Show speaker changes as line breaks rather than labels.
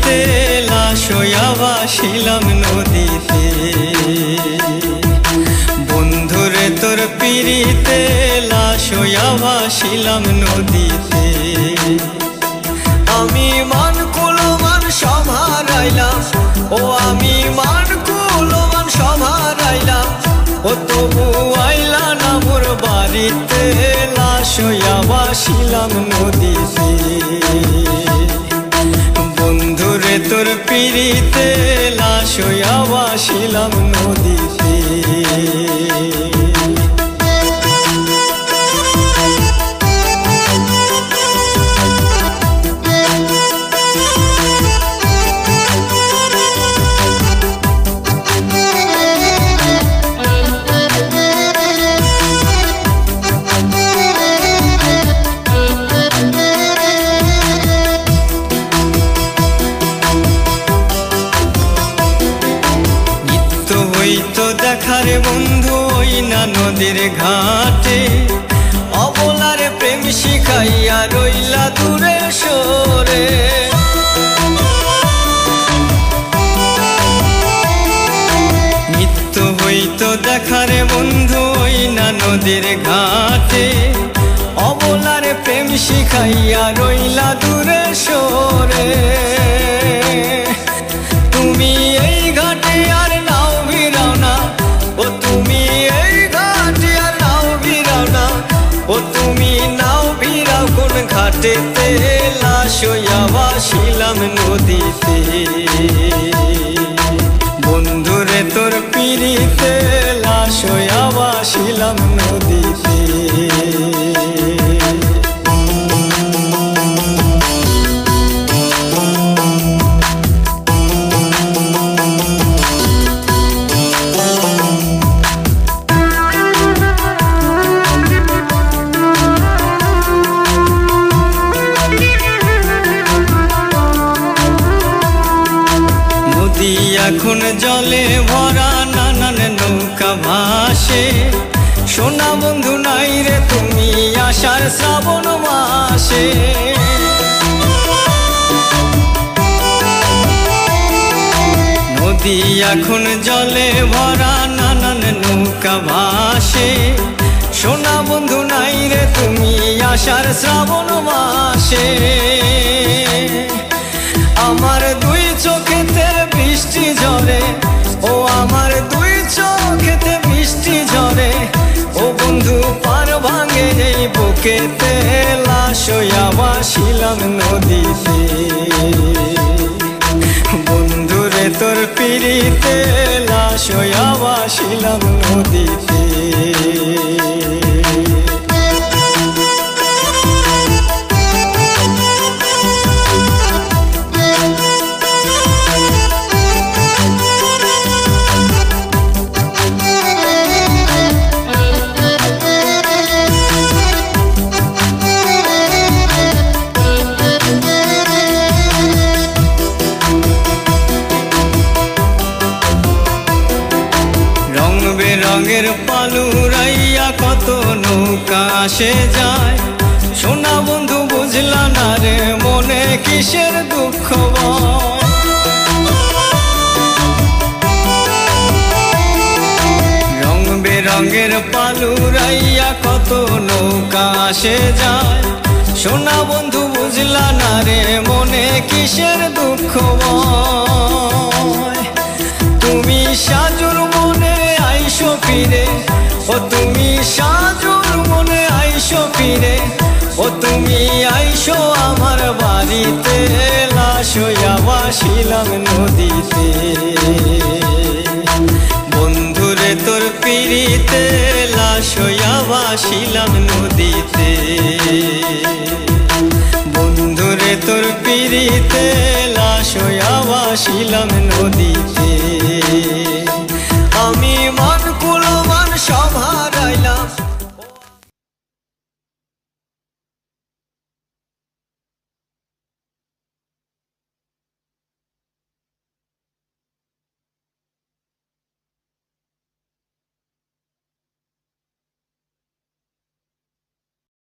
পিড়িতে লাশ হইয়া ভাসিলাম নদীতে। বন্ধুরে তোর পিড়িতে লাশ হইয়া ভাসিলাম নদীতে। আমি মান কুলমান সব হারাইলাম, ও আমি মান কুলমান সব হারাইলাম, ও তবু আইলা না মোর বাড়িতে লাশ হইয়া ভাসিলাম নদীতে। বন্ধুরে তোর পিড়িতে লাশ হইয়া ভাসিলাম নদীতে। তো দেখার বন্ধু ওই না নদীর ঘাটে, অবলার প্রেম শিখাইয়া রইলা দূরে সরে। নিত্য হইতো দেখার বন্ধু ওই না নদীর ঘাটে, অবলার প্রেম শিখাইয়া রইলা দূরে সরে। তুমি এই ঘাটে আর নাও ভিড়াও না, ও তুমি এই ঘাটে আর নাও ভিড়াও না, ও তুমি নাও ভিড়াও কোন ঘাটেতে লাশ হইয়া ভাসিলাম নদীতে। বন্ধুরে তোর পিড়িতে লাশ হইয়া ভাসিলাম নদীতে। এখন জলে ভরা নানান নৌকা ভাসে, সোনা বন্ধু নাই রে তুমি আষাঢ় শ্রাবণ মাসে। নদী এখন জলে ভরা নানান নৌকা ভাসে, সোনা বন্ধু নাই রে তুমি আষাঢ় শ্রাবণ মাসে। আমার দুই চোখেতে বৃষ্টি ঝরে, ও আমার দুই চোখেতে বৃষ্টি ঝরে, ও বন্ধু পার ভাঙে এই বুকেতে লাশ হইয়া ভাসিলাম নদীতে। বন্ধুরে তোর পিড়িতে লাশ হইয়া ভাসিলাম নদীতে। রঙের পালুরাইয়া কত নৌকা আসে যায়, সোনা বন্ধু বুঝলা না রে মনে কিসের দুঃখ। রং বেরঙের পালুরাইয়া কত নৌকা আসে যায়, সোনা বন্ধু বুঝলা না রে মনে কিসের দুঃখ। তুমি সাজুর মনে আইসো ফিরে, ও তুমি সাজুর মনে আইসো ফিরে, ও তুমি আইসো আমার বাড়িতে লাশ হইয়া ভাসিলাম নদীতে। বন্ধুরে তোর পিড়িতে লাশ হইয়া ভাসিলাম নদীতে। বন্ধুরে তোর পিড়িতে লাশ হইয়া ভাসিলাম নদীতে।